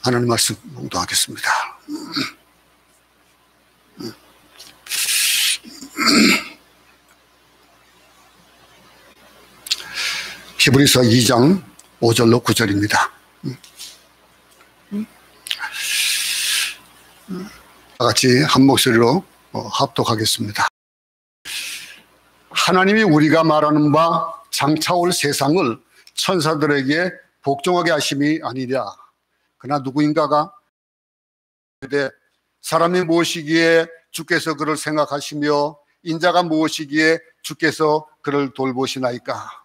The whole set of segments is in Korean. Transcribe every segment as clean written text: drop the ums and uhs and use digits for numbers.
하나님 말씀 묵상하겠습니다. 히브리서 2장 5절로 9절입니다. 다 같이 한 목소리로 합독하겠습니다. 하나님이 우리가 말하는 바 장차올 세상을 천사들에게 복종하게 하심이 아니랴. 그러나 누구인가가 사람이 무엇이기에 주께서 그를 생각하시며 인자가 무엇이기에 주께서 그를 돌보시나이까.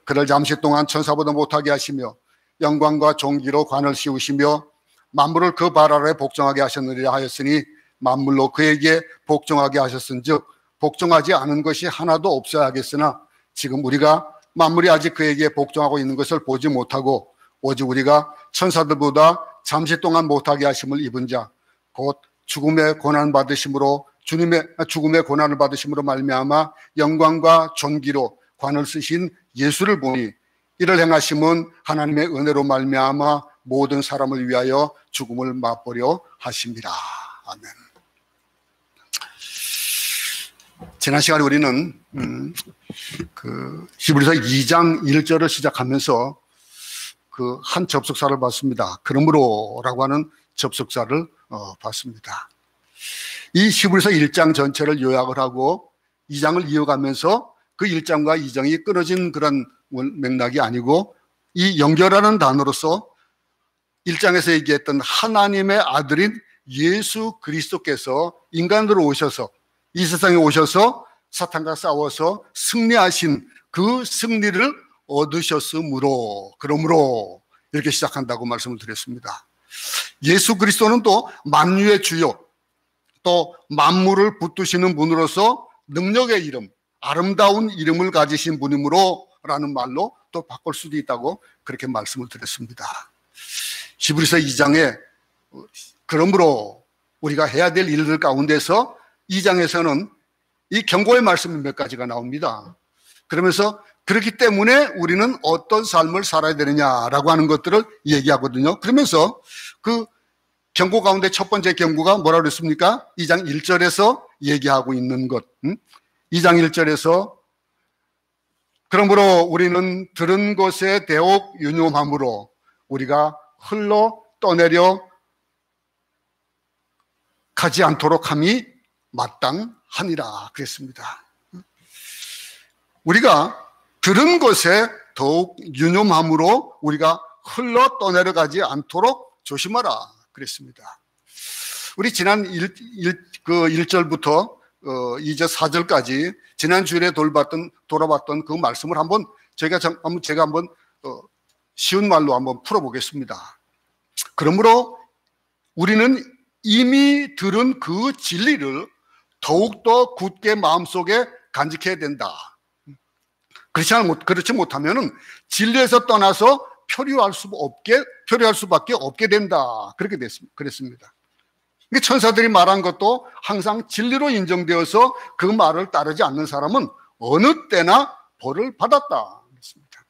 그를 잠시 동안 천사보다 못하게 하시며 영광과 존귀로 관을 씌우시며 만물을 그 발 아래 복종하게 하셨느니라 하였으니 만물로 그에게 복종하게 하셨은즉 복종하지 않은 것이 하나도 없어야 하겠으나 지금 우리가 만물이 아직 그에게 복종하고 있는 것을 보지 못하고 오직 우리가 천사들보다 잠시 동안 못하게 하심을 입은 자 곧 죽음의 고난 받으심으로 죽음의 고난을 받으심으로 말미암아 영광과 존귀로 관을 쓰신 예수를 보니 이를 행하심은 하나님의 은혜로 말미암아 모든 사람을 위하여 죽음을 맛보려 하심이라. 아멘. 지난 시간에 우리는 히브리서 2장 1절을 시작하면서 그 한 접속사를 봤습니다. 그러므로라고 하는 접속사를 봤습니다. 이 히브리서 1장 전체를 요약을 하고 2장을 이어가면서 그 1장과 2장이 끊어진 그런 맥락이 아니고 이 연결하는 단어로서 1장에서 얘기했던 하나님의 아들인 예수 그리스도께서 인간으로 오셔서 이 세상에 오셔서 사탄과 싸워서 승리하신 그 승리를 얻으셨으므로 그러므로 이렇게 시작한다고 말씀을 드렸습니다. 예수 그리스도는 또 만유의 주요 또 만물을 붙드시는 분으로서 능력의 이름 아름다운 이름을 가지신 분이므로 라는 말로 또 바꿀 수도 있다고 그렇게 말씀을 드렸습니다. 히브리서 2장에 그러므로 우리가 해야 될 일들 가운데서 2장에서는 이 경고의 말씀이 몇 가지가 나옵니다. 그러면서 그렇기 때문에 우리는 어떤 삶을 살아야 되느냐라고 하는 것들을 얘기하거든요. 그러면서 그 경고 가운데 첫 번째 경고가 뭐라고 그랬습니까? 2장 1절에서 얘기하고 있는 것. 2장 1절에서 그러므로 우리는 들은 것에 대옥 유념함으로 우리가 흘러 떠내려 가지 않도록 함이 마땅하니라 그랬습니다. 우리가 들은 것에 더욱 유념함으로 우리가 흘러 떠내려가지 않도록 조심하라 그랬습니다. 우리 지난 1절부터 2절 4절까지 지난주에 돌아봤던 그 말씀을 제가 한번 쉬운 말로 한번 풀어보겠습니다. 그러므로 우리는 이미 들은 그 진리를 더욱더 굳게 마음속에 간직해야 된다. 그렇지 못하면 진리에서 떠나서 표류할 수밖에 없게 된다. 그렇게 그랬습니다. 천사들이 말한 것도 항상 진리로 인정되어서 그 말을 따르지 않는 사람은 어느 때나 벌을 받았다. 그랬습니다.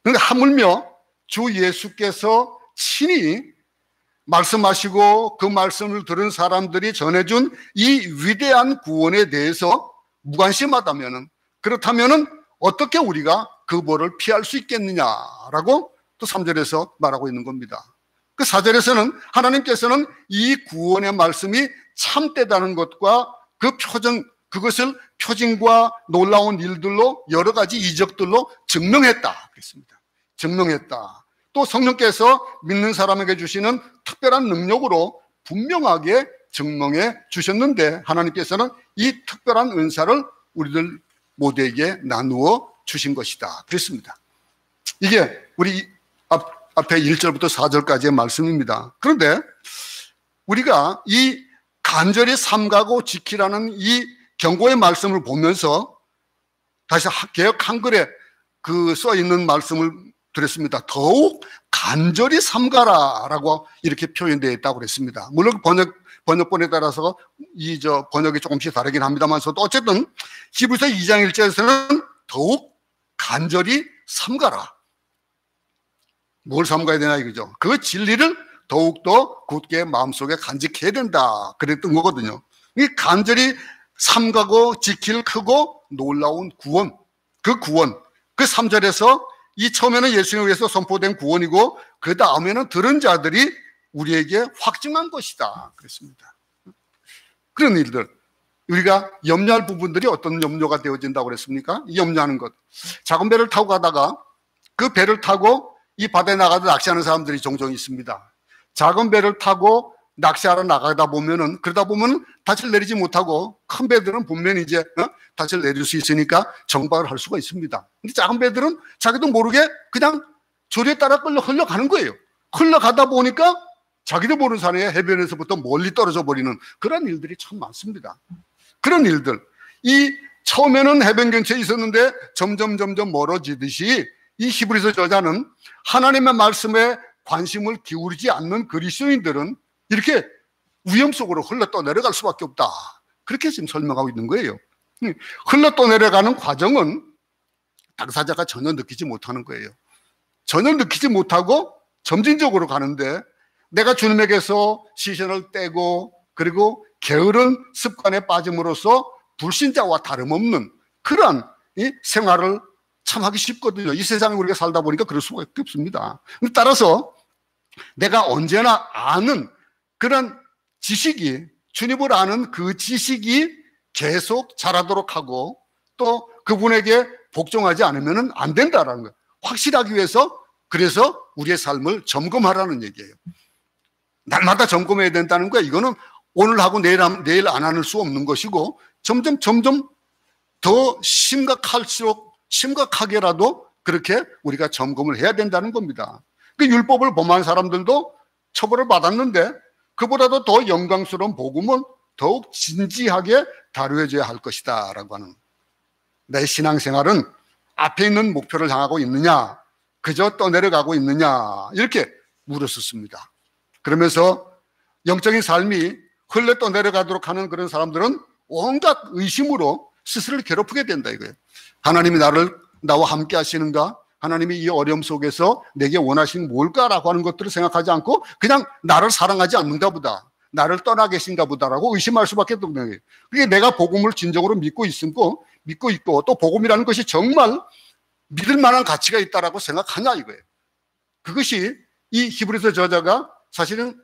그런데 하물며 주 예수께서 친히 말씀하시고 그 말씀을 들은 사람들이 전해준 이 위대한 구원에 대해서 무관심하다면은 그렇다면은 어떻게 우리가 그 벌을 피할 수 있겠느냐라고 또 3절에서 말하고 있는 겁니다. 그 4절에서는 하나님께서는 이 구원의 말씀이 참되다는 것과 그것을 표징과 놀라운 일들로 여러 가지 이적들로 증명했다 그랬습니다. 증명했다. 또 성령께서 믿는 사람에게 주시는 특별한 능력으로 분명하게 증명해 주셨는데 하나님께서는 이 특별한 은사를 우리들 모두에게 나누어 주신 것이다 그랬습니다. 이게 우리 앞에 1절부터 4절까지의 말씀입니다. 그런데 우리가 이 간절히 삼가고 지키라는 이 경고의 말씀을 보면서 다시 개역 한글에 써 있는 말씀을 드렸습니다. 더욱 간절히 삼가라라고 이렇게 표현되어 있다고 그랬습니다. 물론 번역본에 따라서 번역이 조금씩 다르긴 합니다만서도 어쨌든 히브리서 2장 1절에서는 더욱 간절히 삼가라. 뭘 삼가야 되나 이거죠. 그 진리를 더욱더 굳게 마음속에 간직해야 된다 그랬던 거거든요. 이 간절히 삼가고 지킬 크고 놀라운 구원, 그 3절에서 이 처음에는 예수님에 의해서 선포된 구원이고 그 다음에는 들은 자들이 우리에게 확증한 것이다 그랬습니다. 그런 일들, 우리가 염려할 부분들이 어떤 염려가 되어진다고 그랬습니까? 염려하는 것. 작은 배를 타고 가다가 그 배를 타고 이 바다에 나가서 낚시하는 사람들이 종종 있습니다. 작은 배를 타고 낚시하러 나가다 보면은, 그러다 보면 닻을 내리지 못하고 큰 배들은 분명히 이제 닻을 내릴 수 있으니까 정박을 할 수가 있습니다. 근데 작은 배들은 자기도 모르게 그냥 조류에 따라 흘러가는 거예요. 흘러가다 보니까 자기도 모르는 사이에 해변에서부터 멀리 떨어져 버리는 그런 일들이 참 많습니다. 그런 일들, 이 처음에는 해변 근처에 있었는데 점점 멀어지듯이 이 히브리서 저자는 하나님의 말씀에 관심을 기울이지 않는 그리스도인들은 이렇게 위험 속으로 흘러 떠내려갈 수밖에 없다, 그렇게 지금 설명하고 있는 거예요. 흘러 떠내려가는 과정은 당사자가 전혀 느끼지 못하는 거예요. 전혀 느끼지 못하고 점진적으로 가는데, 내가 주님에게서 시선을 떼고 그리고 게으른 습관에 빠짐으로써 불신자와 다름없는 그러한 생활을 참 하기 쉽거든요. 이 세상에 우리가 살다 보니까 그럴 수밖에 없습니다. 따라서 내가 언제나 아는 그런 지식이, 주님을 아는 그 지식이 계속 자라도록 하고 또 그분에게 복종하지 않으면 안 된다라는 거예요. 확실하기 위해서, 그래서 우리의 삶을 점검하라는 얘기예요. 날마다 점검해야 된다는 거예요. 이거는 오늘 하고 내일 안 할 수 없는 것이고, 점점 더 심각할수록 심각하게라도 그렇게 우리가 점검을 해야 된다는 겁니다. 그 율법을 범한 사람들도 처벌을 받았는데 그보다도 더 영광스러운 복음은 더욱 진지하게 다루어져야 할 것이다 라고 하는, 내 신앙생활은 앞에 있는 목표를 향하고 있느냐, 그저 떠내려가고 있느냐, 이렇게 물었었습니다. 그러면서 영적인 삶이 흘러 떠내려가도록 하는 그런 사람들은 온갖 의심으로 스스로를 괴롭히게 된다 이거예요. 하나님이 나와 함께 하시는가? 하나님이 이 어려움 속에서 내게 원하시는 뭘까라고 하는 것들을 생각하지 않고 그냥 나를 사랑하지 않는가 보다, 나를 떠나 계신가 보다라고 의심할 수밖에 없는 거예요. 그게 내가 복음을 진정으로 믿고 있고 또 복음이라는 것이 정말 믿을 만한 가치가 있다라고 생각하냐 이거예요. 그것이 이 히브리서 저자가 사실은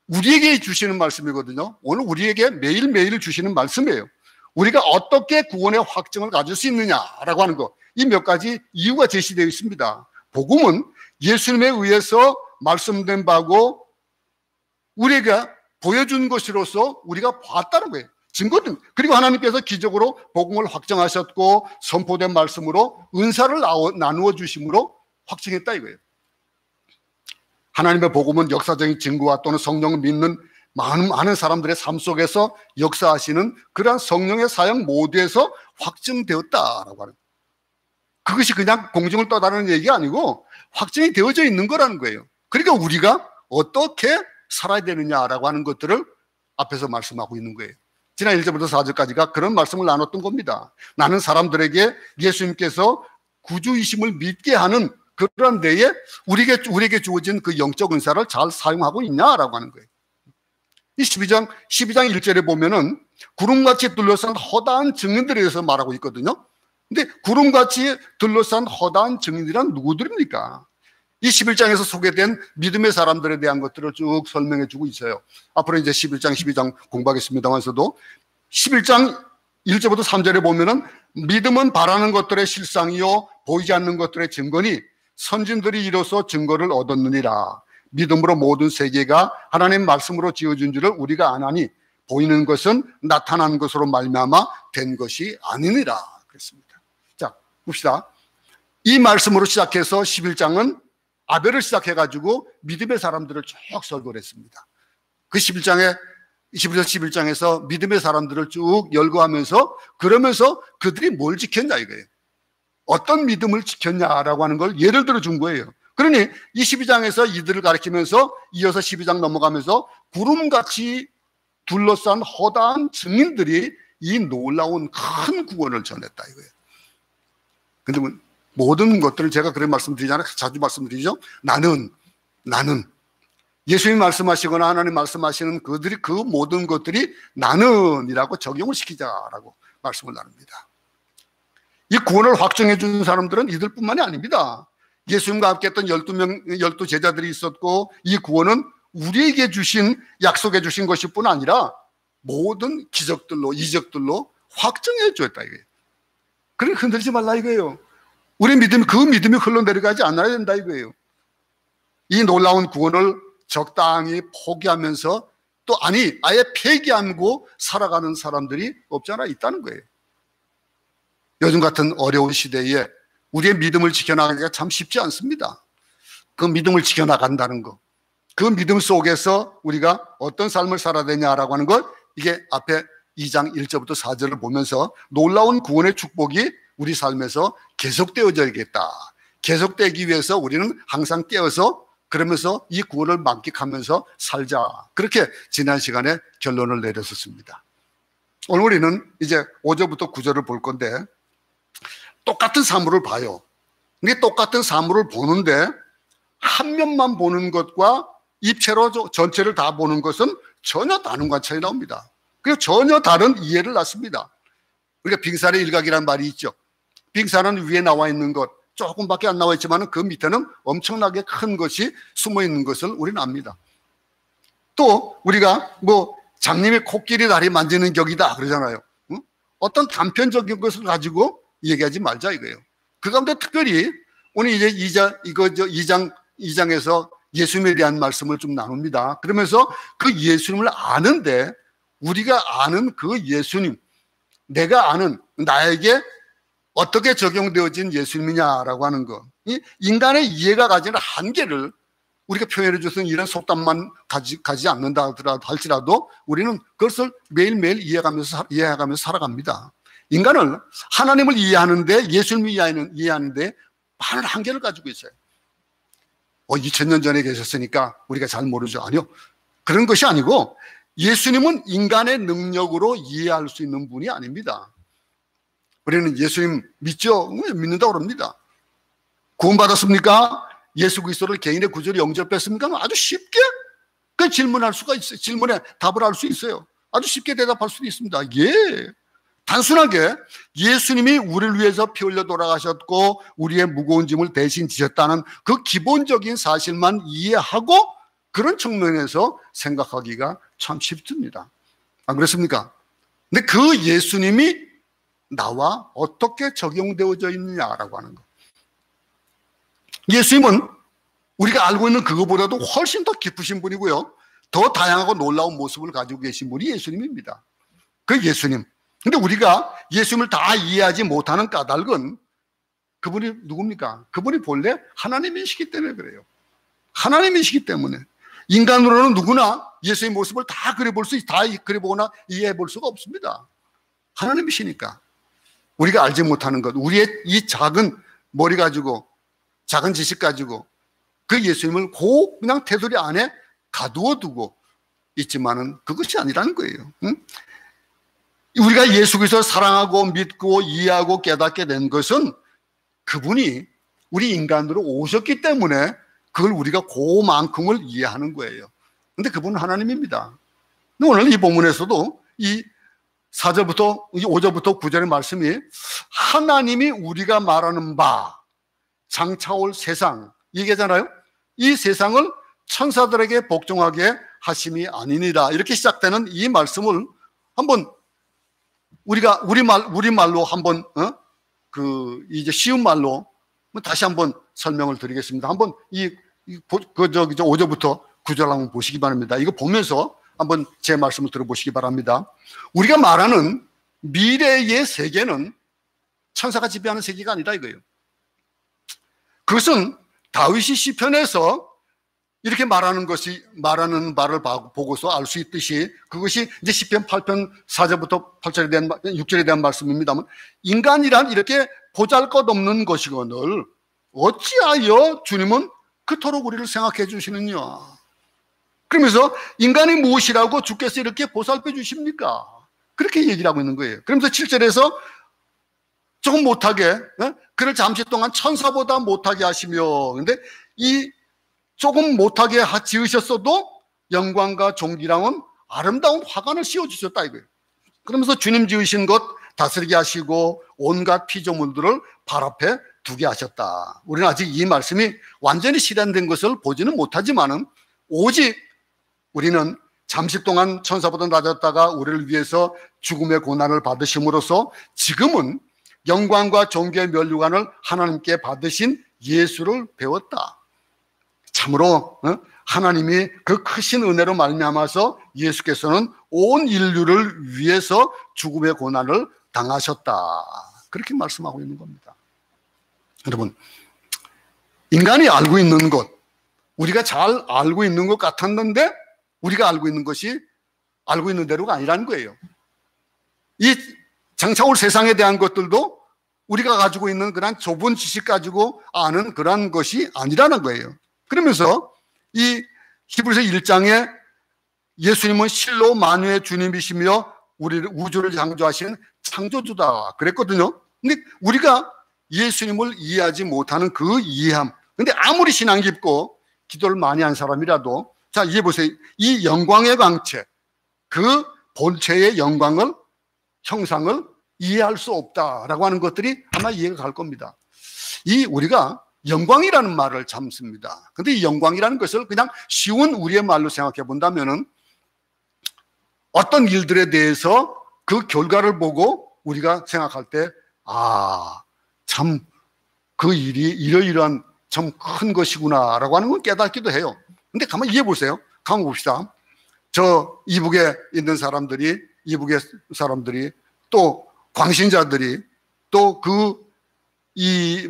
우리에게 주시는 말씀이거든요. 오늘 우리에게 매일매일 주시는 말씀이에요. 우리가 어떻게 구원의 확증을 가질 수 있느냐라고 하는 것, 이 몇 가지 이유가 제시되어 있습니다. 복음은 예수님에 의해서 말씀된 바고 우리가 보여준 것으로서 우리가 봤다는 거예요. 증거든. 그리고 하나님께서 기적으로 복음을 확정하셨고 선포된 말씀으로 은사를 나누어 주심으로 확증했다 이거예요. 하나님의 복음은 역사적인 증거와 또는 성령을 믿는 많은 사람들의 삶 속에서 역사하시는 그러한 성령의 사역 모두에서 확증되었다라고 하는, 그것이 그냥 공중을 떠다니는 얘기가 아니고 확증이 되어져 있는 거라는 거예요. 그러니까 우리가 어떻게 살아야 되느냐라고 하는 것들을 앞에서 말씀하고 있는 거예요. 지난 1절부터 4절까지가 그런 말씀을 나눴던 겁니다. 나는 사람들에게 예수님께서 구주이심을 믿게 하는 그런 데에 우리에게 주어진 그 영적 은사를 잘 사용하고 있냐라고 하는 거예요. 이 12장 1절에 보면은 구름같이 둘러싼 허다한 증인들에 대해서 말하고 있거든요. 근데 구름같이 둘러싼 허다한 증인이란 누구들입니까? 이 11장에서 소개된 믿음의 사람들에 대한 것들을 쭉 설명해 주고 있어요. 앞으로 이제 11장, 12장 공부하겠습니다만서도 11장 1절부터 3절에 보면은 믿음은 바라는 것들의 실상이요 보이지 않는 것들의 증거니 선진들이 이로써 증거를 얻었느니라. 믿음으로 모든 세계가 하나님 말씀으로 지어준 줄을 우리가 아나니 보이는 것은 나타난 것으로 말미암아 된 것이 아니니라 그랬습니다. 자, 봅시다. 이 말씀으로 시작해서 11장은 아벨을 시작해가지고 믿음의 사람들을 쭉 설교를 했습니다. 그 11장에서 믿음의 사람들을 쭉 열거하면서 그러면서 그들이 뭘 지켰냐 이거예요. 어떤 믿음을 지켰냐라고 하는 걸 예를 들어 준 거예요. 그러니 이 12장에서 이들을 가리키면서 이어서 12장 넘어가면서 구름같이 둘러싼 허다한 증인들이 이 놀라운 큰 구원을 전했다 이거예요. 근데 모든 것들을 제가 그런 말씀드리잖아요. 자주 말씀드리죠. 나는 예수님이 말씀하시거나 하나님 말씀하시는 그들이 그 모든 것들이 나는이라고 적용을 시키자라고 말씀을 나눕니다. 이 구원을 확정해 준 사람들은 이들뿐만이 아닙니다. 예수님과 함께 했던 12 제자들이 있었고, 이 구원은 우리에게 주신, 약속해 주신 것일 뿐 아니라 모든 기적들로, 이적들로 확정해 주었다 이거예요. 그러니까 흔들지 말라 이거예요. 우리 믿음이, 그 믿음이 흘러내려가지 않아야 된다 이거예요. 이 놀라운 구원을 적당히 포기하면서 또 아예 폐기하고 살아가는 사람들이 없잖아 있다는 거예요. 요즘 같은 어려운 시대에 우리의 믿음을 지켜나가기가 참 쉽지 않습니다. 그 믿음을 지켜나간다는 것, 그 믿음 속에서 우리가 어떤 삶을 살아야 되냐라고 하는 것, 이게 앞에 2장 1절부터 4절을 보면서 놀라운 구원의 축복이 우리 삶에서 계속되어져야겠다. 계속되기 위해서 우리는 항상 깨어서 그러면서 이 구원을 만끽하면서 살자. 그렇게 지난 시간에 결론을 내렸었습니다. 오늘 우리는 이제 5절부터 9절을 볼 건데, 똑같은 사물을 봐요. 근데 똑같은 사물을 보는데 한 면만 보는 것과 입체로 전체를 다 보는 것은 전혀 다른 관찰이 나옵니다. 그래서 전혀 다른 이해를 낳습니다. 우리가 빙산의 일각이라는 말이 있죠. 빙산은 위에 나와 있는 것 조금밖에 안 나와 있지만 그 밑에는 엄청나게 큰 것이 숨어 있는 것을 우리는 압니다. 또 우리가 장님이 코끼리 다리 만지는 격이다 그러잖아요. 응? 어떤 단편적인 것을 가지고 얘기하지 말자 이거예요. 그 가운데 특별히 오늘 이제 2장에서 예수님에 대한 말씀을 좀 나눕니다. 그러면서 그 예수님을 아는데, 우리가 아는 그 예수님, 내가 아는 나에게 어떻게 적용되어진 예수님이냐라고 하는 것, 이 인간의 이해가 가지는 한계를 우리가 표현해 줬던 이런 속담만 가지 않는다 할지라도 우리는 그것을 매일매일 이해해가면서 살아갑니다. 인간은 하나님을 이해하는데, 예수님을 이해하는데 많은 한계를 가지고 있어요. 2000년 전에 계셨으니까 우리가 잘 모르죠. 아니요. 그런 것이 아니고 예수님은 인간의 능력으로 이해할 수 있는 분이 아닙니다. 우리는 예수님 믿죠? 믿는다고 그럽니다. 구원받았습니까? 예수 그리스도를 개인의 구주로 영접했습니까? 아주 쉽게 그 질문할 수가 있어요. 질문에 답을 할 수 있어요. 아주 쉽게 대답할 수도 있습니다. 예. 단순하게 예수님이 우리를 위해서 피 흘려 돌아가셨고 우리의 무거운 짐을 대신 지셨다는 그 기본적인 사실만 이해하고 그런 측면에서 생각하기가 참 쉽습니다. 안 그렇습니까? 근데 그 예수님이 나와 어떻게 적용되어져 있느냐라고 하는 것. 예수님은 우리가 알고 있는 그거보다도 훨씬 더 깊으신 분이고요. 더 다양하고 놀라운 모습을 가지고 계신 분이 예수님입니다. 그 예수님. 근데 우리가 예수님을 다 이해하지 못하는 까닭은 그분이 누굽니까? 그분이 본래 하나님이시기 때문에 그래요. 하나님이시기 때문에. 인간으로는 누구나 예수의 모습을 다 그려보거나 이해해 볼 수가 없습니다. 하나님이시니까. 우리가 알지 못하는 것, 우리의 이 작은 머리 가지고, 작은 지식 가지고 그 예수님을 그냥 테두리 안에 가두어 두고 있지만은 그것이 아니라는 거예요. 응? 우리가 예수 그리스도를 사랑하고 믿고 이해하고 깨닫게 된 것은 그분이 우리 인간으로 오셨기 때문에 그걸 우리가 그만큼을 이해하는 거예요. 그런데 그분은 하나님입니다. 오늘 이 본문에서도 이 4절부터 5절부터 9절의 말씀이 하나님이 우리가 말하는 바 장차올 세상 얘기하잖아요. 이 세상을 천사들에게 복종하게 하심이 아니니라. 이렇게 시작되는 이 말씀을 한번 우리가 우리말로 한번 이제 쉬운 말로 다시 한번 설명을 드리겠습니다. 한번 5절부터 9절 한번 보시기 바랍니다. 이거 보면서 한번 제 말씀을 들어보시기 바랍니다. 우리가 말하는 미래의 세계는 천사가 지배하는 세계가 아니다 이거예요. 그것은 다윗이 시편에서 이렇게 말하는 바를 보고서 알 수 있듯이 그것이 이제 시편 8편 4절부터 6절에 대한 말씀입니다만, 인간이란 이렇게 보잘것없는 것이거늘 어찌하여 주님은 그토록 우리를 생각해 주시느냐. 그러면서 인간이 무엇이라고 주께서 이렇게 보살펴 주십니까? 그렇게 얘기를 하고 있는 거예요. 그러면서 7절에서 조금 못하게, 그를 잠시 동안 천사보다 못하게 하시며, 근데 이 조금 못하게 지으셨어도 영광과 존귀랑은 아름다운 화관을 씌워주셨다 이거예요. 그러면서 주님 지으신 것 다스리게 하시고 온갖 피조물들을 발 앞에 두게 하셨다. 우리는 아직 이 말씀이 완전히 실현된 것을 보지는 못하지만은 오직 우리는 잠시 동안 천사보다 낮았다가 우리를 위해서 죽음의 고난을 받으심으로써 지금은 영광과 존귀의 면류관을 하나님께 받으신 예수를 배웠다. 참으로 하나님이 그 크신 은혜로 말미암아서 예수께서는 온 인류를 위해서 죽음의 고난을 당하셨다. 그렇게 말씀하고 있는 겁니다. 여러분, 인간이 알고 있는 것, 우리가 잘 알고 있는 것 같았는데 우리가 알고 있는 것이 알고 있는 대로가 아니라는 거예요. 이 장차 올 세상에 대한 것들도 우리가 가지고 있는 그런 좁은 지식 가지고 아는 그런 것이 아니라는 거예요. 그러면서 이 히브리서 1장에 예수님은 실로 만유의 주님이시며 우리를 우주를 창조하신 창조주다 그랬거든요. 근데 우리가 예수님을 이해하지 못하는 그 이해함, 근데 아무리 신앙 깊고 기도를 많이 한 사람이라도 자 이해 보세요. 이 영광의 광채, 그 본체의 영광을 형상을 이해할 수 없다라고 하는 것들이 아마 이해가 갈 겁니다. 이 우리가 영광이라는 말을 참 씁니다. 근데 이 영광이라는 것을 그냥 쉬운 우리의 말로 생각해 본다면은 어떤 일들에 대해서 그 결과를 보고 우리가 생각할 때 참 그 일이 이러이러한 참 큰 것이구나라고 하는 걸 깨닫기도 해요. 근데 가만히 이해해 보세요. 가만 봅시다. 저 이북에 있는 사람들이, 이북의 사람들이 또 광신자들이 또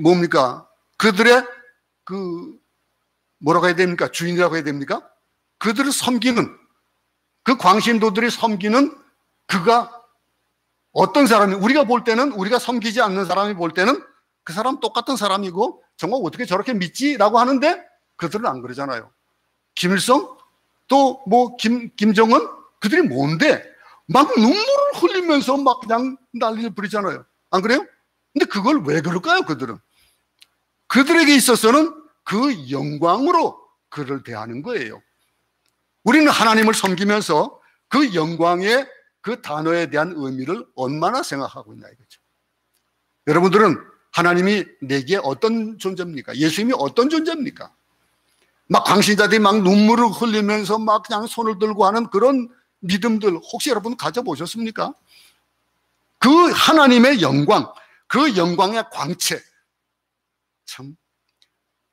뭡니까? 그들의 뭐라고 해야 됩니까? 주인이라고 해야 됩니까? 그들을 섬기는, 그 광신도들이 섬기는 그가 어떤 사람이, 우리가 볼 때는, 우리가 섬기지 않는 사람이 볼 때는 그 사람 똑같은 사람이고 정말 어떻게 저렇게 믿지? 라고 하는데 그들은 안 그러잖아요. 김일성 또 김정은 그들이 뭔데 막 눈물을 흘리면서 막 그냥 난리를 부리잖아요. 안 그래요? 근데 그걸 왜 그럴까요? 그들에게 있어서는 그 영광으로 그를 대하는 거예요. 우리는 하나님을 섬기면서 그 영광의 그 단어에 대한 의미를 얼마나 생각하고 있나 이거죠. 여러분들은 하나님이 내게 어떤 존재입니까? 예수님이 어떤 존재입니까? 막 광신자들이 막 눈물을 흘리면서 막 그냥 손을 들고 하는 그런 믿음들 혹시 여러분 가져보셨습니까? 그 하나님의 영광, 그 영광의 광채, 참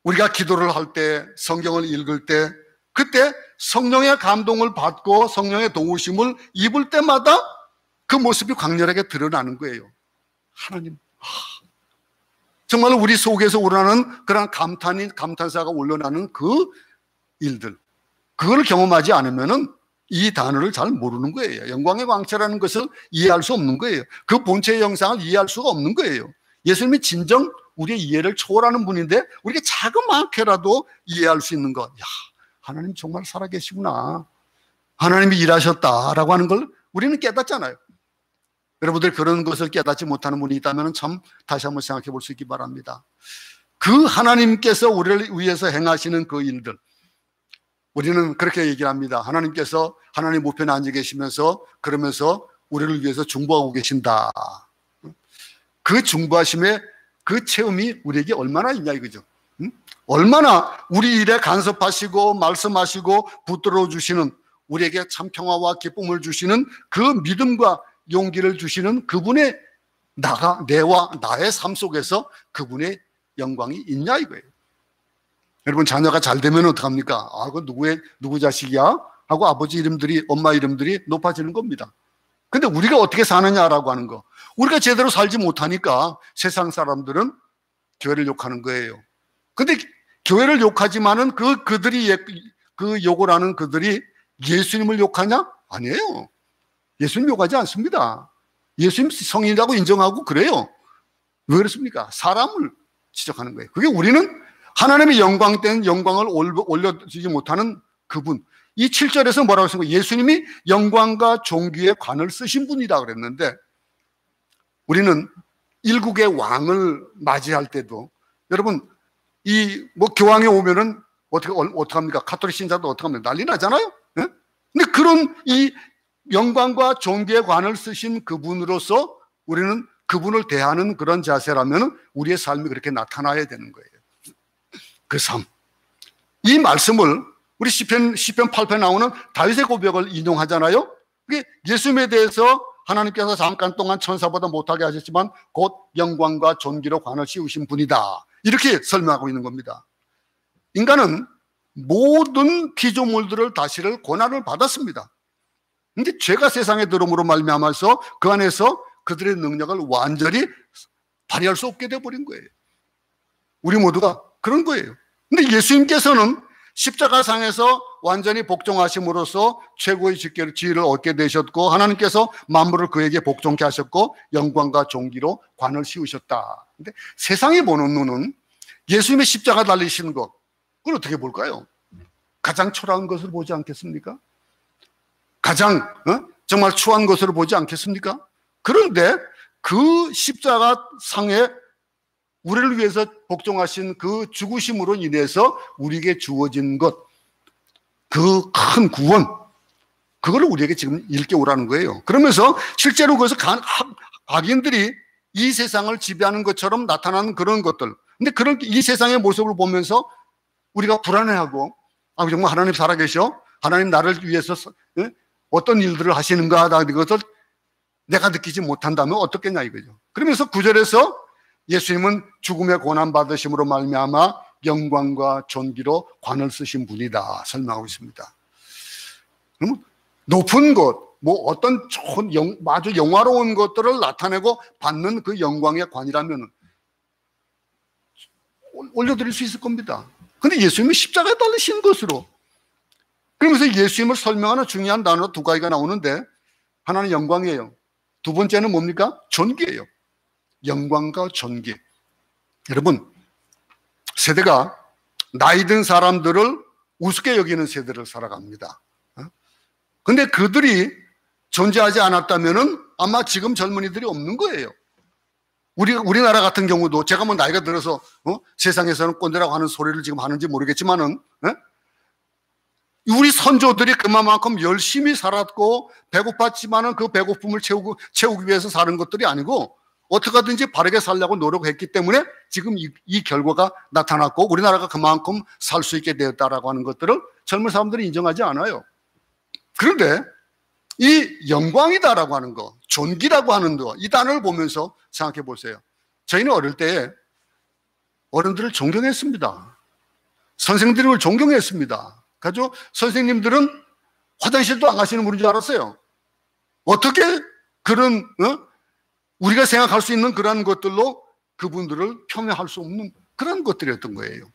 우리가 기도를 할 때, 성경을 읽을 때, 그때 성령의 감동을 받고 성령의 도우심을 입을 때마다 그 모습이 강렬하게 드러나는 거예요. 하나님, 정말 우리 속에서 우러나는 그런 감탄사가 올라나는 그 일들, 그걸 경험하지 않으면은 이 단어를 잘 모르는 거예요. 영광의 광채라는 것을 이해할 수 없는 거예요. 그 본체의 형상을 이해할 수가 없는 거예요. 예수님이 진정 우리의 이해를 초월하는 분인데 우리가 자그맣게라도 이해할 수 있는 것. 야, 하나님 정말 살아계시구나. 하나님이 일하셨다라고 하는 걸 우리는 깨닫잖아요. 여러분들 그런 것을 깨닫지 못하는 분이 있다면 참 다시 한번 생각해 볼 수 있기 바랍니다. 그 하나님께서 우리를 위해서 행하시는 그 일들, 우리는 그렇게 얘기를 합니다. 하나님께서 하나님 우편에 앉아 계시면서 그러면서 우리를 위해서 중보하고 계신다. 그 중보하심의 그 체험이 우리에게 얼마나 있냐 이거죠. 얼마나 우리 일에 간섭하시고 말씀하시고 붙들어 주시는, 우리에게 참 평화와 기쁨을 주시는 그 믿음과 용기를 주시는 그분의 내와 나의 삶 속에서 그분의 영광이 있냐 이거예요. 여러분 자녀가 잘 되면 어떡합니까? 그 누구 자식이야? 하고 아버지 이름들이, 엄마 이름들이 높아지는 겁니다. 근데 우리가 어떻게 사느냐라고 하는 거, 우리가 제대로 살지 못하니까 세상 사람들은 교회를 욕하는 거예요. 근데 교회를 욕하지만은 그들이 그 욕을 하는 그들이 예수님을 욕하냐? 아니에요. 예수님 욕하지 않습니다. 예수님 성인이라고 인정하고 그래요. 왜 그렇습니까? 사람을 지적하는 거예요. 그게 우리는 하나님의 영광된 영광을 올려주지 못하는 그분. 이 7절에서 뭐라고 쓴 거예요? 예수님이 영광과 존귀의 관을 쓰신 분이다 그랬는데, 우리는 일국의 왕을 맞이할 때도 여러분 교황에 오면은 어떻게 합니까? 가톨릭 신자도 어떻게 합니까? 난리 나잖아요. 예? 근데 그런 이 영광과 존귀의 관을 쓰신 그분으로서 우리는 그분을 대하는 그런 자세라면 우리의 삶이 그렇게 나타나야 되는 거예요. 그 삶. 이 말씀을 우리 시편 8편에 나오는 다윗의 고백을 인용하잖아요. 그게 예수님에 대해서 하나님께서 잠깐 동안 천사보다 못하게 하셨지만 곧 영광과 존귀로 관을 씌우신 분이다. 이렇게 설명하고 있는 겁니다. 인간은 모든 피조물들을 다스릴 고난을 받았습니다. 근데 죄가 세상에 들어옴으로 말미암아서 그 안에서 그들의 능력을 완전히 발휘할 수 없게 되어버린 거예요. 우리 모두가 그런 거예요. 근데 예수님께서는 십자가상에서 완전히 복종하심으로써 최고의 지위를 얻게 되셨고 하나님께서 만물을 그에게 복종케 하셨고 영광과 존귀로 관을 씌우셨다. 근데 세상이 보는 눈은 예수님의 십자가 달리시는 것, 그걸 어떻게 볼까요? 가장 초라한 것을 보지 않겠습니까? 가장 정말 추한 것으로 보지 않겠습니까? 그런데 그 십자가 상에 우리를 위해서 복종하신 그 죽으심으로 인해서 우리에게 주어진 것, 그 큰 구원, 그걸 우리에게 지금 일깨우라는 거예요. 그러면서 실제로 그것을 악인들이 이 세상을 지배하는 것처럼 나타나는 그런 것들, 근데 그런 이 세상의 모습을 보면서 우리가 불안해하고 정말 하나님 살아계셔? 하나님 나를 위해서 어떤 일들을 하시는가? 이것을 내가 느끼지 못한다면 어떻겠냐 이거죠. 그러면서 9절에서 예수님은 죽음의 고난 받으심으로 말미암아 영광과 존귀로 관을 쓰신 분이다 설명하고 있습니다. 그러면 높은 것, 어떤 좋은 아주 영화로운 것들을 나타내고 받는 그 영광의 관이라면 올려드릴 수 있을 겁니다. 근데 예수님은 십자가에 달리신 것으로, 그러면서 예수님을 설명하는 중요한 단어 두 가지가 나오는데 하나는 영광이에요. 두 번째는 뭡니까? 존귀예요. 영광과 존귀. 여러분, 세대가 나이 든 사람들을 우습게 여기는 세대를 살아갑니다. 근데 그들이 존재하지 않았다면은 아마 지금 젊은이들이 없는 거예요. 우리나라 같은 경우도 제가 나이가 들어서 세상에서는 꼰대라고 하는 소리를 지금 하는지 모르겠지만은 우리 선조들이 그만큼 열심히 살았고 배고팠지만은 그 배고픔을 채우기 위해서 사는 것들이 아니고 어떻게든지 바르게 살려고 노력했기 때문에 지금 이 결과가 나타났고 우리나라가 그만큼 살 수 있게 되었다라고 하는 것들을 젊은 사람들이 인정하지 않아요. 그런데 이 영광이다라고 하는 거, 존귀라고 하는 거, 이 단어를 보면서 생각해 보세요. 저희는 어릴 때 어른들을 존경했습니다. 선생님들을 존경했습니다. 그래서 선생님들은 화장실도 안 가시는 분인 줄 알았어요. 어떻게 그런 우리가 생각할 수 있는 그런 것들로 그분들을 표명할 수 없는 그런 것들이었던 거예요.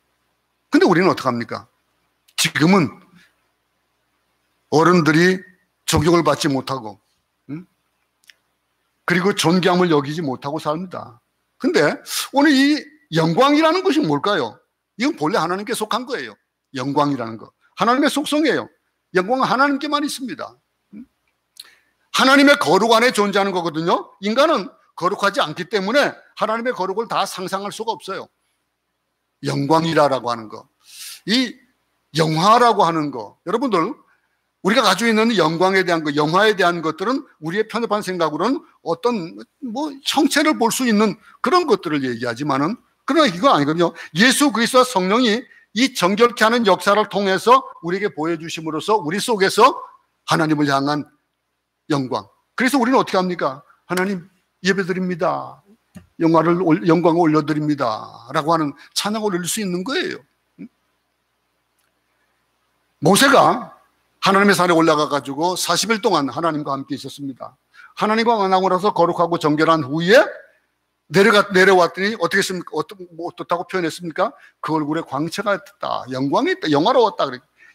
근데 우리는 어떡합니까? 지금은 어른들이 존경을 받지 못하고 그리고 존경함을 여기지 못하고 삽니다. 근데 오늘 이 영광이라는 것이 뭘까요? 이건 본래 하나님께 속한 거예요. 영광이라는 거. 하나님의 속성이에요. 영광은 하나님께만 있습니다. 하나님의 거룩 안에 존재하는 거거든요. 인간은 거룩하지 않기 때문에 하나님의 거룩을 다 상상할 수가 없어요. 영광이라고 하는 거, 이 영화라고 하는 거, 여러분들 우리가 가지고 있는 영광에 대한 거, 영화에 대한 것들은 우리의 편협한 생각으로는 어떤 형체를 볼 수 있는 그런 것들을 얘기하지만은 그러나 이건 아니거든요. 예수 그리스도와 성령이 이 정결케 하는 역사를 통해서 우리에게 보여주심으로써 우리 속에서 하나님을 향한 영광. 그래서 우리는 어떻게 합니까? 하나님 예배드립니다. 영광을 올려드립니다. 라고 하는 찬양을 올릴 수 있는 거예요. 모세가 하나님의 산에 올라가가지고 40일 동안 하나님과 함께 있었습니다. 하나님과 만나고 나서 거룩하고 정결한 후에 내려왔더니 어떻게 했습니까? 어떻다고 표현했습니까? 그 얼굴에 광채가 있다. 영광이 있다. 영화로웠다.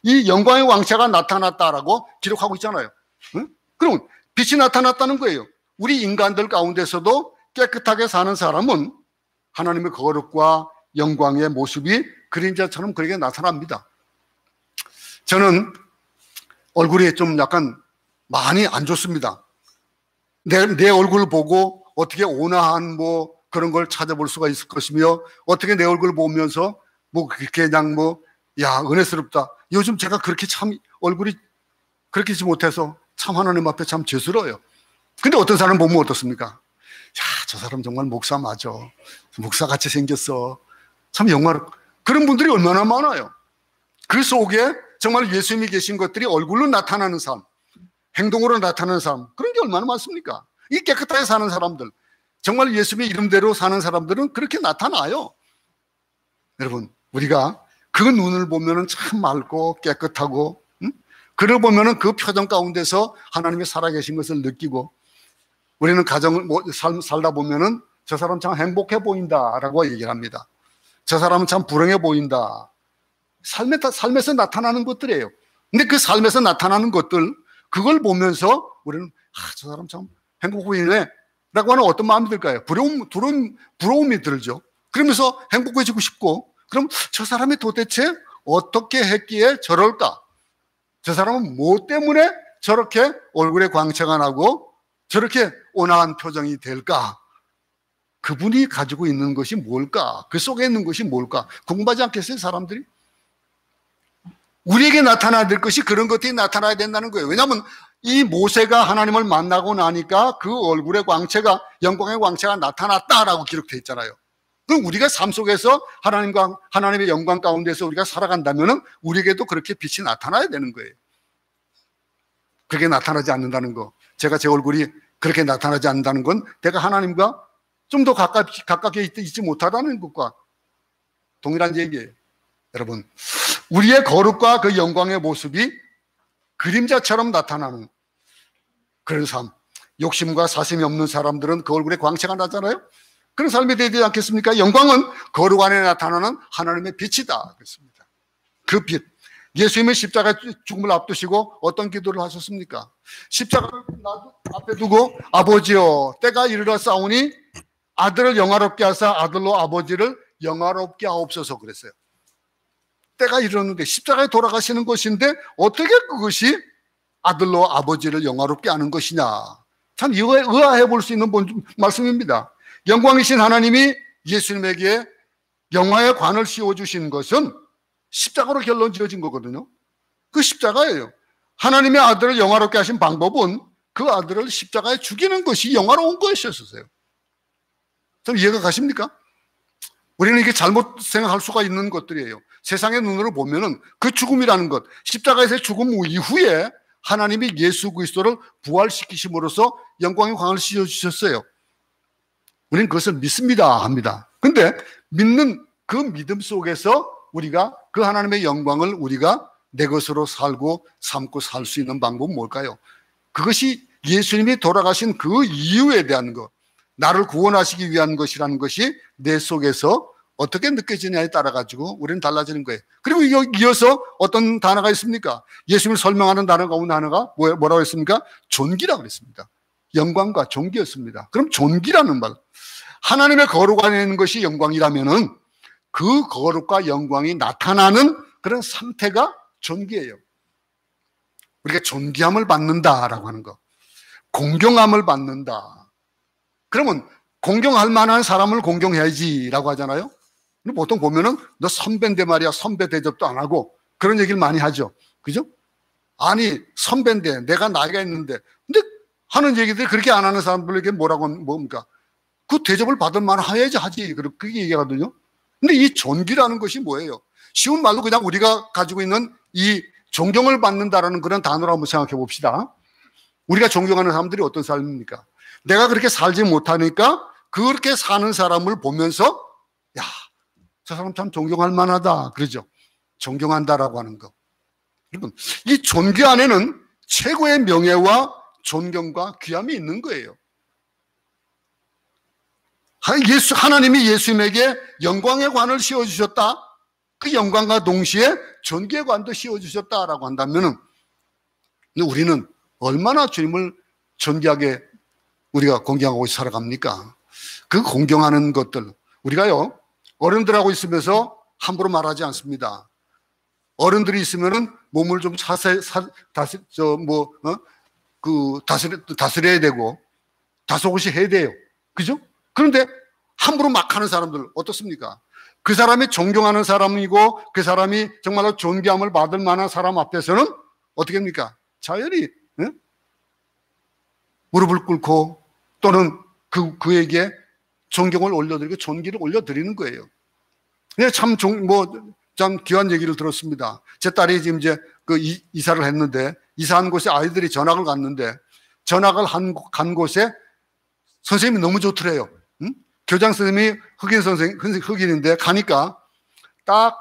이 영광의 광채가 나타났다라고 기록하고 있잖아요. 응? 그럼 빛이 나타났다는 거예요. 우리 인간들 가운데서도 깨끗하게 사는 사람은 하나님의 거룩과 영광의 모습이 그림자처럼 그에게 나타납니다. 저는 얼굴이 좀 약간 많이 안 좋습니다. 내 얼굴을 보고 어떻게 온화한 그런 걸 찾아볼 수가 있을 것이며 어떻게 내 얼굴을 보면서 그냥 야, 은혜스럽다. 요즘 제가 그렇게 참 얼굴이 그렇게 지 못해서 참 하나님 앞에 참 죄스러워요. 근데 어떤 사람 보면 어떻습니까? 야, 저 사람 정말 목사 맞아. 목사같이 생겼어. 참 영광. 그런 분들이 얼마나 많아요. 그 속에 정말 예수님이 계신 것들이 얼굴로 나타나는 삶, 행동으로 나타나는 삶, 그런 게 얼마나 많습니까? 이 깨끗하게 사는 사람들, 정말 예수님의 이름대로 사는 사람들은 그렇게 나타나요. 여러분, 우리가 그 눈을 보면은 참 맑고 깨끗하고, 그를 보면은 그 표정 가운데서 하나님이 살아계신 것을 느끼고, 우리는 가정을 살다 보면은 저 사람 참 행복해 보인다라고 얘기를 합니다. 저 사람은 참 불행해 보인다. 삶에서 나타나는 것들이에요. 근데 그 삶에서 나타나는 것들, 그걸 보면서 우리는 저 사람 참 행복해 보이네 라고 하는 어떤 마음이 들까요? 부러움이 들죠. 그러면서 행복해지고 싶고, 그럼 저 사람이 도대체 어떻게 했기에 저럴까? 저 사람은 뭐 때문에 저렇게 얼굴에 광채가 나고 저렇게 온화한 표정이 될까? 그분이 가지고 있는 것이 뭘까? 그 속에 있는 것이 뭘까? 궁금하지 않겠어요, 사람들이? 우리에게 나타나야 될 것이 그런 것들이 나타나야 된다는 거예요. 왜냐하면 이 모세가 하나님을 만나고 나니까 그 얼굴의 광채가, 영광의 광채가 나타났다라고 기록되어 있잖아요. 그럼 우리가 삶 속에서 하나님의 영광 가운데서 우리가 살아간다면 우리에게도 그렇게 빛이 나타나야 되는 거예요. 그렇게 나타나지 않는다는 거, 제가 제 얼굴이 그렇게 나타나지 않는다는 건 내가 하나님과 좀 더 가깝게 있지 못하다는 것과 동일한 얘기예요. 여러분, 우리의 거룩과 그 영광의 모습이 그림자처럼 나타나는 그런 삶, 욕심과 사심이 없는 사람들은 그 얼굴에 광채가 나잖아요. 그런 삶이 되지 않겠습니까? 영광은 거룩 안에 나타나는 하나님의 빛이다 그랬습니다. 그 빛, 예수님은 십자가 죽음을 앞두시고 어떤 기도를 하셨습니까? 십자가를 앞에 두고 아버지여 때가 이르렀사오니 아들을 영화롭게 하사 아들로 아버지를 영화롭게 하옵소서 그랬어요. 때가 이르렀는데 십자가에 돌아가시는 것인데 어떻게 그것이 아들로 아버지를 영화롭게 하는 것이냐. 참 의아해 볼 수 있는 말씀입니다. 영광이신 하나님이 예수님에게 영화의 관을 씌워주신 것은 십자가로 결론 지어진 거거든요. 그 십자가예요. 하나님의 아들을 영화롭게 하신 방법은 그 아들을 십자가에 죽이는 것이 영화로운 것이었어요. 좀 이해가 가십니까? 우리는 이게 잘못 생각할 수가 있는 것들이에요. 세상의 눈으로 보면은 그 죽음이라는 것, 십자가에서의 죽음 이후에 하나님이 예수 그리스도를 부활시키심으로써 영광의 광을 씌워주셨어요. 우리는 그것을 믿습니다 합니다. 근데 믿는 그 믿음 속에서 우리가 그 하나님의 영광을 우리가 내 것으로 살고 삼고 살 수 있는 방법은 뭘까요? 그것이 예수님이 돌아가신 그 이유에 대한 것, 나를 구원하시기 위한 것이라는 것이 내 속에서 어떻게 느껴지냐에 따라 가지고 우리는 달라지는 거예요. 그리고 이어서 어떤 단어가 있습니까? 예수님을 설명하는 단어 가운데 하나가 뭐라고 했습니까? 존귀라고 했습니다. 영광과 존귀였습니다. 그럼 존귀라는 말, 하나님의 거룩 안에 있는 것이 영광이라면은 그 거룩과 영광이 나타나는 그런 상태가 존귀예요. 우리가 존귀함을 받는다라고 하는 거, 공경함을 받는다. 그러면 공경할 만한 사람을 공경해야지라고 하잖아요. 보통 보면은 너 선배인데 말이야, 선배 대접도 안 하고 그런 얘기를 많이 하죠. 그죠? 아니 선배인데 내가 나이가 있는데, 근데 하는 얘기들이 그렇게 안 하는 사람들에게 뭡니까? 그 대접을 받을 만한 해야지 하지, 그렇게 얘기하거든요. 근데 이 존귀라는 것이 뭐예요? 쉬운 말로 그냥 우리가 가지고 있는 이 존경을 받는다라는 그런 단어로 한번 생각해 봅시다. 우리가 존경하는 사람들이 어떤 사람입니까? 내가 그렇게 살지 못하니까 그렇게 사는 사람을 보면서 야, 저 사람 참 존경할 만하다 그러죠. 존경한다라고 하는 거. 여러분, 이 존귀 안에는 최고의 명예와 존경과 귀함이 있는 거예요. 하나님이 예수님에게 영광의 관을 씌워주셨다. 그 영광과 동시에 존귀의 관도 씌워주셨다라고 한다면 우리는 얼마나 주님을 존귀하게 우리가 공경하고 살아갑니까? 그 공경하는 것들, 우리가요 어른들하고 있으면서 함부로 말하지 않습니다. 어른들이 있으면은 몸을 좀 다스려야 되고 다소곳이 해야 돼요. 그죠? 그런데 함부로 막 하는 사람들 어떻습니까? 그 사람이 존경하는 사람이고 그 사람이 정말로 존귀함을 받을 만한 사람 앞에서는 어떻게 합니까? 자연히 무릎을 꿇고 또는 그에게 존경을 올려드리고 존귀를 올려드리는 거예요. 참 귀한 얘기를 들었습니다. 제 딸이 지금 이제 이사를 했는데, 이사한 곳에 아이들이 전학을 갔는데, 전학을 간 곳에 선생님이 너무 좋더래요. 교장 선생님이 흑인인데 가니까 딱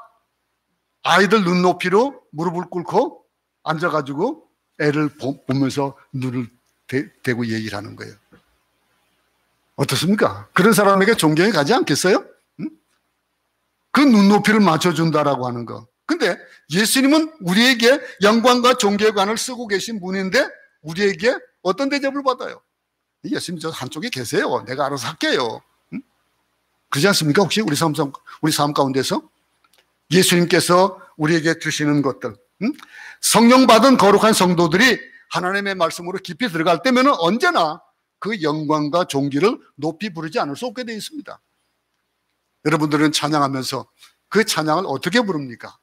아이들 눈높이로 무릎을 꿇고 앉아가지고 애를 보면서 눈을 대고 얘기를 하는 거예요. 어떻습니까? 그런 사람에게 존경이 가지 않겠어요? 그 눈높이를 맞춰준다라고 하는 거. 근데 예수님은 우리에게 영광과 존경관을 쓰고 계신 분인데 우리에게 어떤 대접을 받아요? 예수님 저 한쪽에 계세요. 내가 알아서 할게요. 그렇지 않습니까? 혹시 우리 삶 가운데서 예수님께서 우리에게 주시는 것들, 성령 받은 거룩한 성도들이 하나님의 말씀으로 깊이 들어갈 때면은 언제나 그 영광과 존귀를 높이 부르지 않을 수 없게 되어 있습니다. 여러분들은 찬양하면서 그 찬양을 어떻게 부릅니까?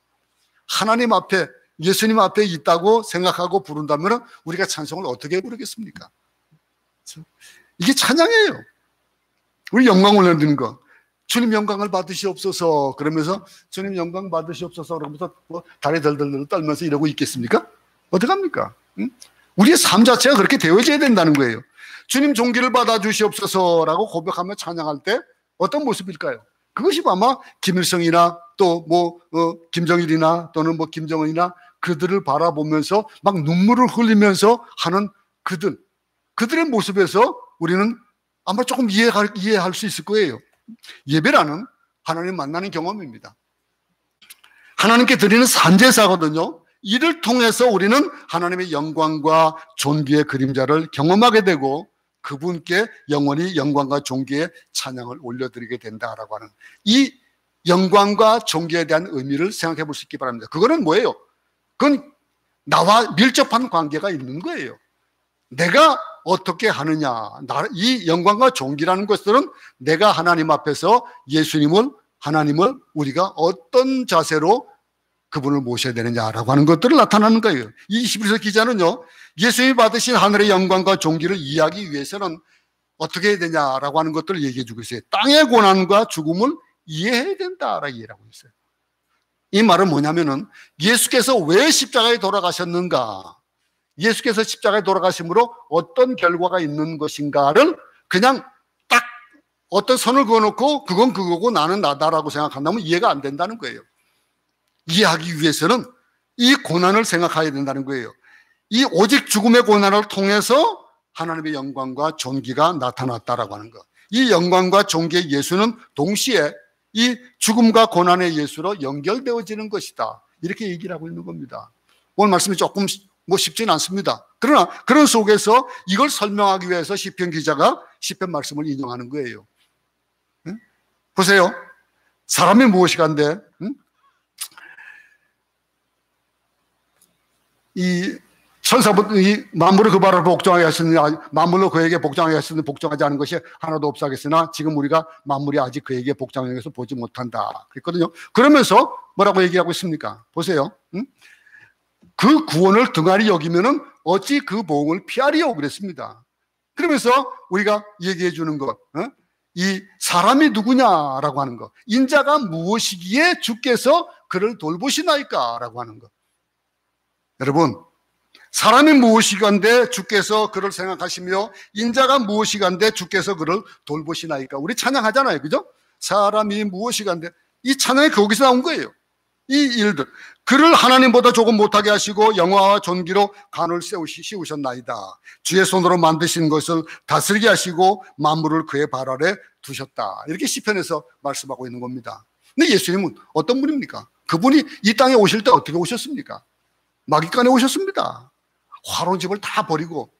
하나님 앞에, 예수님 앞에 있다고 생각하고 부른다면 우리가 찬송을 어떻게 부르겠습니까? 이게 찬양이에요. 우리 영광 올려드리는 거. 주님 영광을 받으시옵소서 그러면서 주님 영광 받으시옵소서 그러면서 다리 덜덜덜 떨면서 이러고 있겠습니까? 어떡합니까? 우리의 삶 자체가 그렇게 되어져야 된다는 거예요. 주님 존귀를 받아주시옵소서라고 고백하며 찬양할 때 어떤 모습일까요? 그것이 아마 김일성이나 또 김정일이나 또는 김정은이나 그들을 바라보면서 막 눈물을 흘리면서 하는 그들의 모습에서 우리는 아마 조금 이해할 수 있을 거예요. 예배라는 하나님 만나는 경험입니다. 하나님께 드리는 산제사거든요. 이를 통해서 우리는 하나님의 영광과 존귀의 그림자를 경험하게 되고 그분께 영원히 영광과 존귀의 찬양을 올려드리게 된다라고 하는 이 영광과 존귀에 대한 의미를 생각해 볼 수 있기 바랍니다. 그거는 뭐예요? 그건 나와 밀접한 관계가 있는 거예요. 내가 어떻게 하느냐, 이 영광과 존귀라는 것들은 내가 하나님 앞에서 하나님을 우리가 어떤 자세로 그분을 모셔야 되느냐라고 하는 것들을 나타나는 거예요. 이 히브리서 기자는요, 예수님이 받으신 하늘의 영광과 존귀를 이해하기 위해서는 어떻게 해야 되냐라고 하는 것들을 얘기해 주고 있어요. 땅의 고난과 죽음을 이해해야 된다라고 이해하고 있어요. 이 말은 뭐냐면은 예수께서 왜 십자가에 돌아가셨는가, 예수께서 십자가에 돌아가심으로 어떤 결과가 있는 것인가를 그냥 딱 어떤 선을 그어놓고 그건 그거고 나는 나다라고 생각한다면 이해가 안 된다는 거예요. 이해하기 위해서는 이 고난을 생각해야 된다는 거예요. 이 오직 죽음의 고난을 통해서 하나님의 영광과 존귀가 나타났다라고 하는 것. 이 영광과 존귀의 예수는 동시에 이 죽음과 고난의 예수로 연결되어지는 것이다. 이렇게 얘기를 하고 있는 겁니다. 오늘 말씀이 조금 쉽지는 않습니다. 그러나 그런 속에서 이걸 설명하기 위해서 시편 기자가 시편 말씀을 인용하는 거예요. 응? 보세요. 사람이 무엇이간데 이 천사부터 이 만물을 그 발을 복종하게 하셨느니 만물로 그에게 복종하게 하셨느니 복종하지 않은 것이 하나도 없사겠으나 지금 우리가 만물이 아직 그에게 복종하게 해서 보지 못한다 그랬거든요. 그러면서 뭐라고 얘기하고 있습니까? 보세요. 그 구원을 등한히 여기면은 어찌 그 보응을 피하리요 그랬습니다. 그러면서 우리가 얘기해 주는 것, 이 사람이 누구냐라고 하는 것, 인자가 무엇이기에 주께서 그를 돌보시나이까 라고 하는 것. 여러분, 사람이 무엇이간데 주께서 그를 생각하시며 인자가 무엇이간데 주께서 그를 돌보시나이까. 우리 찬양하잖아요, 그죠? 사람이 무엇이간데, 이 찬양이 거기서 나온 거예요. 이 일들, 그를 하나님보다 조금 못하게 하시고 영화와 존귀로 간을 씌우셨나이다. 주의 손으로 만드신 것을 다스리게 하시고 만물을 그의 발 아래 두셨다. 이렇게 시편에서 말씀하고 있는 겁니다. 근데 예수님은 어떤 분입니까? 그분이 이 땅에 오실 때 어떻게 오셨습니까? 마깃간에 오셨습니다. 화로운 집을 다 버리고,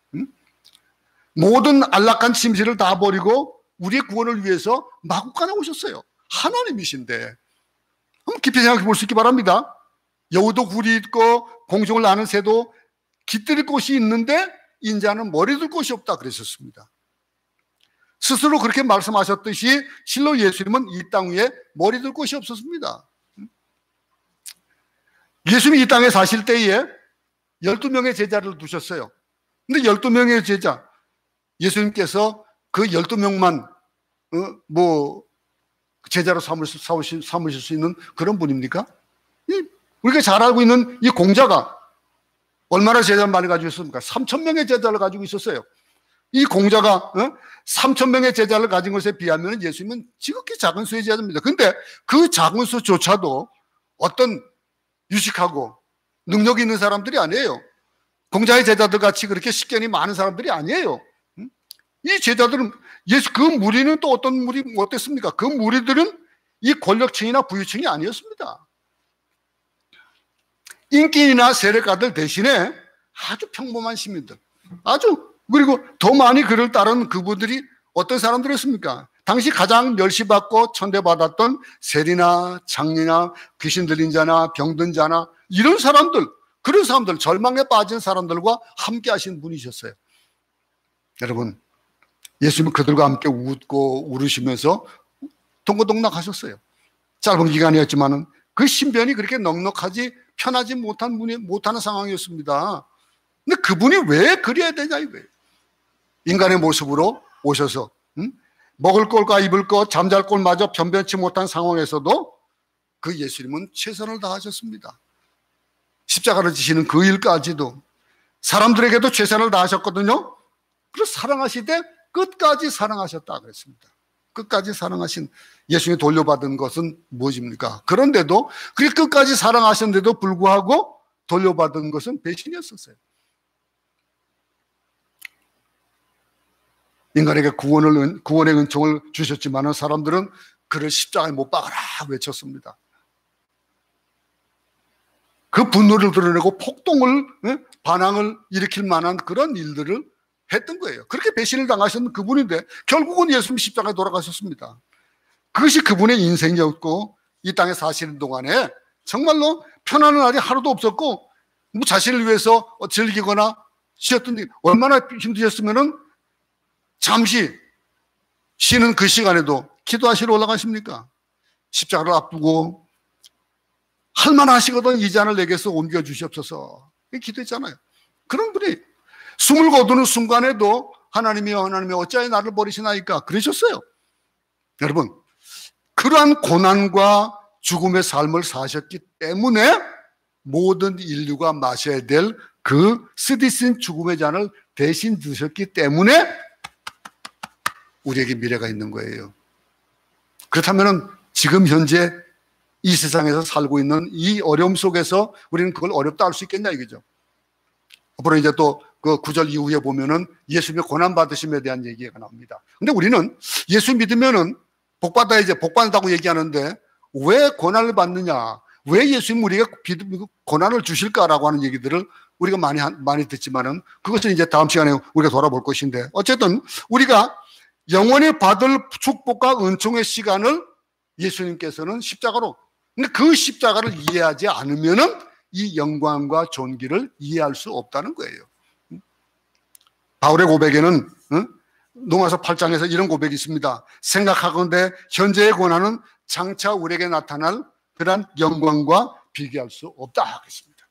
모든 안락한 침실을 다 버리고 우리의 구원을 위해서 마깃간에 오셨어요. 하나님이신데 한번 깊이 생각해 볼 수 있기 바랍니다. 여우도 굴이 있고 공중을 나는 새도 깃들일 곳이 있는데 인자는 머리 둘 곳이 없다 그러셨습니다. 스스로 그렇게 말씀하셨듯이 실로 예수님은 이 땅 위에 머리 들 곳이 없었습니다. 예수님이 이 땅에 사실 때에 12명의 제자를 두셨어요. 근데 12명의 제자, 예수님께서 그 12명만 제자로 삼으실 수 있는 그런 분입니까? 우리가 잘 알고 있는 이 공자가 얼마나 제자를 많이 가지고 있습니까? 3,000명의 제자를 가지고 있었어요. 이 공자가 3,000명의 제자를 가진 것에 비하면 예수님은 지극히 작은 수의 제자입니다. 근데 그 작은 수조차도 어떤 유식하고 능력이 있는 사람들이 아니에요. 공자의 제자들 같이 그렇게 식견이 많은 사람들이 아니에요. 이 제자들은 그 무리는 또 어떤 무리 어땠습니까? 그 무리들은 이 권력층이나 부유층이 아니었습니다. 인기나 세력가들 대신에 아주 평범한 시민들, 그리고 더 많이 그를 따른 그분들이 어떤 사람들이었습니까? 당시 가장 멸시받고 천대받았던 세리나 장리나 귀신 들린 자나 병든 자나 이런 사람들, 그런 사람들, 절망에 빠진 사람들과 함께 하신 분이셨어요. 여러분, 예수님은 그들과 함께 웃고 울으시면서 동고동락하셨어요. 짧은 기간이었지만은 그 신변이 그렇게 넉넉하지 편하지 못하는 상황이었습니다. 근데 그분이 왜 그래야 되냐 이거예요. 인간의 모습으로 오셔서 먹을 것과 입을 것, 잠잘 곳마저 변변치 못한 상황에서도 그 예수님은 최선을 다하셨습니다. 십자가를 지시는 그 일까지도 사람들에게도 최선을 다하셨거든요. 그래서 사랑하시되 끝까지 사랑하셨다 그랬습니다. 끝까지 사랑하신 예수님이 돌려받은 것은 무엇입니까? 그런데도 그렇게 끝까지 사랑하셨는데도 불구하고 돌려받은 것은 배신이었었어요. 인간에게 구원의 은총을 주셨지만 사람들은 그를 십자가에 못 박아라 외쳤습니다. 그 분노를 드러내고 폭동을, 반항을 일으킬 만한 그런 일들을 했던 거예요. 그렇게 배신을 당하셨던 그분인데 결국은 예수님 십자가에 돌아가셨습니다. 그것이 그분의 인생이었고 이 땅에 사시는 동안에 정말로 편안한 날이 하루도 없었고 자신을 위해서 즐기거나 쉬었던 게 얼마나 힘드셨으면은 잠시 쉬는 그 시간에도 기도하시러 올라가십니까? 십자가를 앞두고 할만하시거든 이 잔을 내게서 옮겨 주시옵소서 기도했잖아요. 그런 분이 숨을 거두는 순간에도 하나님이여 어찌하여 나를 버리시나이까 그러셨어요. 여러분, 그러한 고난과 죽음의 삶을 사셨기 때문에 모든 인류가 마셔야 될 그 쓰디쓴 죽음의 잔을 대신 드셨기 때문에 우리에게 미래가 있는 거예요. 그렇다면 지금 현재 이 세상에서 살고 있는 이 어려움 속에서 우리는 그걸 어렵다 할 수 있겠냐 이거죠. 앞으로 이제 또 그 9절 이후에 보면은 예수님의 고난 받으심에 대한 얘기가 나옵니다. 근데 우리는 예수 믿으면은 복 받는다고 얘기하는데 왜 고난을 받느냐? 왜 예수님 우리에게 고난을 주실까라고 하는 얘기들을 우리가 많이 듣지만은 그것은 이제 다음 시간에 우리가 돌아볼 것인데 어쨌든 우리가 영원히 받을 축복과 은총의 시간을 예수님께서는 십자가로, 근데 그 십자가를 이해하지 않으면은 이 영광과 존귀를 이해할 수 없다는 거예요. 바울의 고백에는 로마서 8장에서 이런 고백이 있습니다. 생각하건대 현재의 고난은 장차 우리에게 나타날 그러한 영광과 비교할 수 없다 하겠습니다.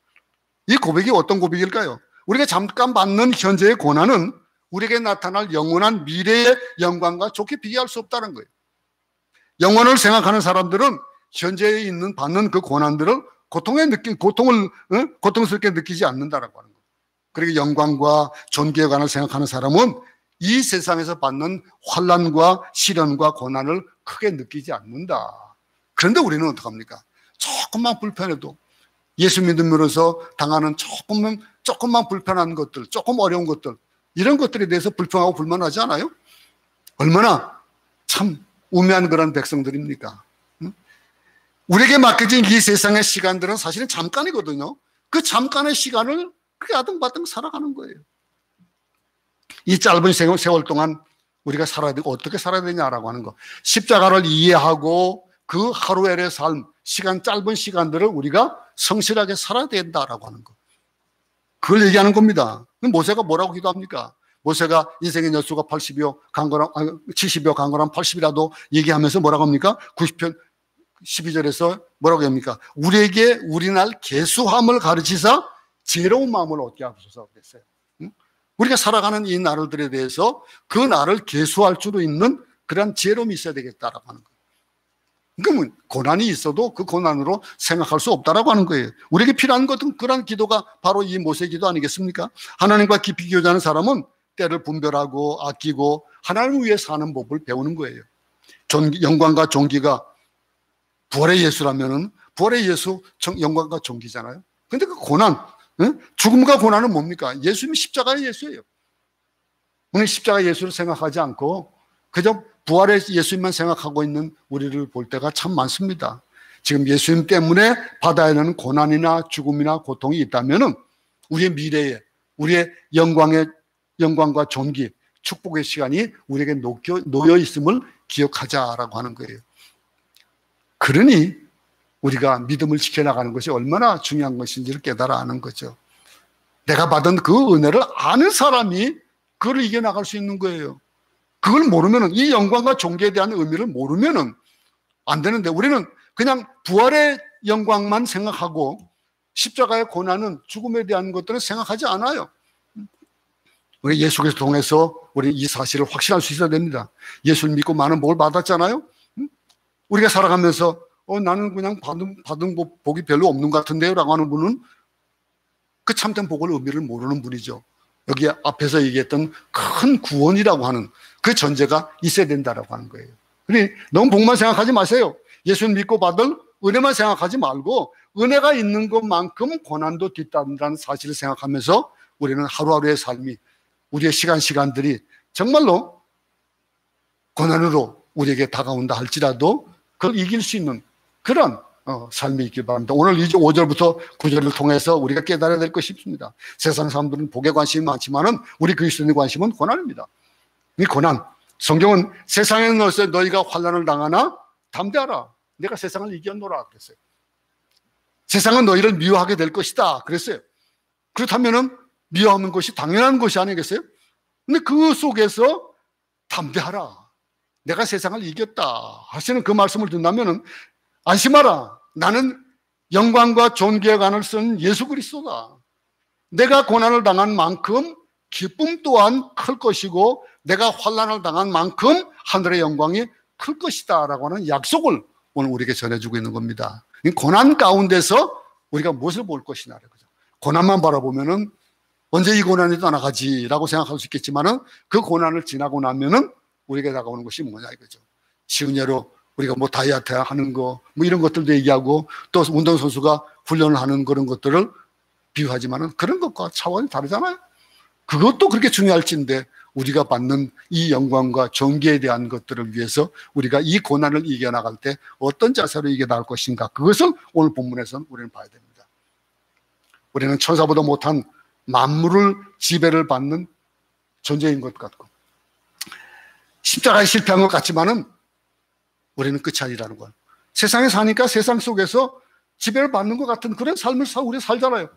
이 고백이 어떤 고백일까요? 우리가 잠깐 받는 현재의 고난은 우리에게 나타날 영원한 미래의 영광과 좋게 비교할 수 없다는 거예요. 영원을 생각하는 사람들은 현재에 받는 그 고난들을 고통스럽게 느끼지 않는다라고 하는 거예요. 그리고 영광과 존귀에 관한 생각하는 사람은 이 세상에서 받는 환난과 시련과 고난을 크게 느끼지 않는다. 그런데 우리는 어떡합니까? 조금만 불편해도 예수 믿음으로서 당하는 조금만 불편한 것들, 조금 어려운 것들, 이런 것들에 대해서 불평하고 불만하지 않아요? 얼마나 참 우매한 그런 백성들입니까? 우리에게 맡겨진 이 세상의 시간들은 사실은 잠깐이거든요. 그 잠깐의 시간을 그렇게 아등바등 살아가는 거예요. 이 짧은 세월 동안 우리가 살아야 되고 어떻게 살아야 되냐라고 하는 거. 십자가를 이해하고 그 하루엘의 삶, 짧은 시간들을 우리가 성실하게 살아야 된다라고 하는 거. 그걸 얘기하는 겁니다. 모세가 뭐라고 기도합니까? 모세가 인생의 연수가 80이요 강건함 70이요 강건함 80이라도 얘기하면서 뭐라고 합니까? 90편 12절에서 뭐라고 합니까? 우리에게 우리날 계수함을 가르치사 지혜로운 마음을 얻게 하소서 그랬어요. 우리가 살아가는 이 날들에 대해서 그 날을 계수할 수 있는 그런 지혜로움이 있어야 되겠다라고 하는 거예요. 그러면 고난이 있어도 그 고난으로 생각할 수 없다라고 하는 거예요. 우리에게 필요한 것은 그런 기도가 바로 이 모세 기도 아니겠습니까? 하나님과 깊이 교제하는 사람은 때를 분별하고 아끼고 하나님을 위해 사는 법을 배우는 거예요. 영광과 존귀가 부활의 예수라면은 부활의 예수 영광과 존귀잖아요. 근데 그 고난, 죽음과 고난은 뭡니까? 예수님이 십자가의 예수예요. 오늘 십자가 예수를 생각하지 않고 그저 부활의 예수님만 생각하고 있는 우리를 볼 때가 참 많습니다. 지금 예수님 때문에 받아야 하는 고난이나 죽음이나 고통이 있다면은 우리의 미래에 우리의 영광과 존귀, 축복의 시간이 우리에게 놓여 있음을 기억하자라고 하는 거예요. 그러니 우리가 믿음을 지켜나가는 것이 얼마나 중요한 것인지를 깨달아 아는 거죠. 내가 받은 그 은혜를 아는 사람이 그걸 이겨나갈 수 있는 거예요. 그걸 모르면은, 이 영광과 존귀에 대한 의미를 모르면은 안 되는데, 우리는 그냥 부활의 영광만 생각하고 십자가의 고난은, 죽음에 대한 것들은 생각하지 않아요. 우리 예수 그리스도 통해서 우리 이 사실을 확신할 수 있어야 됩니다. 예수를 믿고 많은 복을 받았잖아요. 우리가 살아가면서 나는 그냥 받은 복이 별로 없는 것 같은데요 라고 하는 분은 그 참된 복을 의미를 모르는 분이죠. 여기 앞에서 얘기했던 큰 구원이라고 하는 그 전제가 있어야 된다라고 하는 거예요. 그러니 너무 복만 생각하지 마세요. 예수를 믿고 받을 은혜만 생각하지 말고 은혜가 있는 것만큼 고난도 뒤따른다는 사실을 생각하면서 우리는 하루하루의 삶이, 우리의 시간들이 정말로 고난으로 우리에게 다가온다 할지라도 그걸 이길 수 있는 그런 삶이 있길 바랍니다. 오늘 이제 5절부터 9절을 통해서 우리가 깨달아야 될 것이 있습니다. 세상 사람들은 복에 관심이 많지만은 우리 그리스도인의 관심은 고난입니다. 이 고난, 성경은 세상에 너희가 환난을 당하나 담대하라. 내가 세상을 이겼노라 그랬어요. 세상은 너희를 미워하게 될 것이다 그랬어요. 그렇다면은 미워하는 것이 당연한 것이 아니겠어요? 근데 그 속에서 담대하라. 내가 세상을 이겼다 하시는 그 말씀을 듣는다면은 안심하라. 나는 영광과 존귀의 관을 쓴 예수 그리스도다. 내가 고난을 당한 만큼 기쁨 또한 클 것이고 내가 환난을 당한 만큼 하늘의 영광이 클 것이다 라고 하는 약속을 오늘 우리에게 전해주고 있는 겁니다. 고난 가운데서 우리가 무엇을 볼 것이냐. 고난만 바라보면은 언제 이 고난이 떠나가지라고 생각할 수 있겠지만은 그 고난을 지나고 나면은 우리에게 다가오는 것이 뭐냐 이거죠. 쉬운 예로 우리가 뭐 다이어트 하는 거, 뭐 이런 것들도 얘기하고 또 운동선수가 훈련을 하는 그런 것들을 비유하지만은 그런 것과 차원이 다르잖아요. 그것도 그렇게 중요할진데 우리가 받는 이 영광과 존귀에 대한 것들을 위해서 우리가 이 고난을 이겨나갈 때 어떤 자세로 이겨나갈 것인가, 그것을 오늘 본문에서는 우리는 봐야 됩니다. 우리는 천사보다 못한 만물을 지배를 받는 존재인 것 같고 십자가에 실패한 것 같지만은 우리는 끝이 아니라는 거예요. 세상에 사니까 세상 속에서 지배를 받는 것 같은 그런 삶을 우리 살잖아요.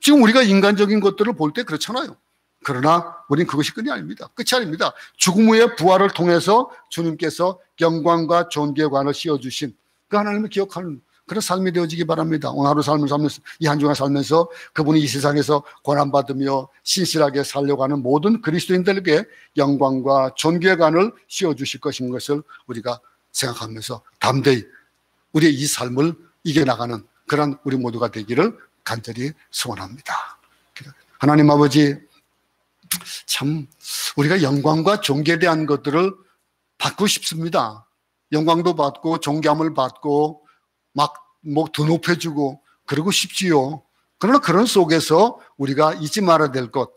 지금 우리가 인간적인 것들을 볼 때 그렇잖아요. 그러나 우리는 그것이 끝이 아닙니다. 끝이 아닙니다. 죽음 후의 부활을 통해서 주님께서 영광과 존귀의 관을 씌워주신 그 하나님을 기억하는 그런 삶이 되어지기 바랍니다. 오늘 하루 삶을 살면서, 이 한 주간 살면서 그분이 이 세상에서 고난받으며 신실하게 살려고 하는 모든 그리스도인들에게 영광과 존귀의 관을 씌워주실 것인 것을 우리가 생각하면서 담대히 우리의 이 삶을 이겨나가는 그런 우리 모두가 되기를 간절히 소원합니다. 하나님 아버지, 참 우리가 영광과 존귀에 대한 것들을 받고 싶습니다. 영광도 받고 존귀함을 받고 막 뭐 더 높여주고 그러고 싶지요. 그러나 그런 속에서 우리가 잊지 말아야 될 것,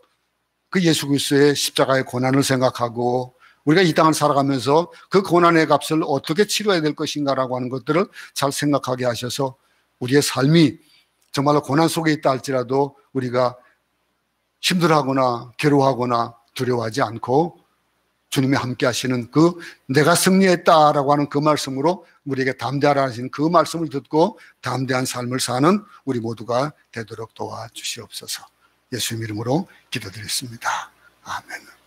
그 예수 그리스도의 십자가의 고난을 생각하고 우리가 이 땅을 살아가면서 그 고난의 값을 어떻게 치러야 될 것인가라고 하는 것들을 잘 생각하게 하셔서 우리의 삶이 정말로 고난 속에 있다 할지라도 우리가 힘들어하거나 괴로워하거나 두려워하지 않고 주님이 함께 하시는 그 내가 승리했다라고 하는 그 말씀으로 우리에게 담대하라 하신 그 말씀을 듣고 담대한 삶을 사는 우리 모두가 되도록 도와주시옵소서. 예수님 이름으로 기도드렸습니다. 아멘.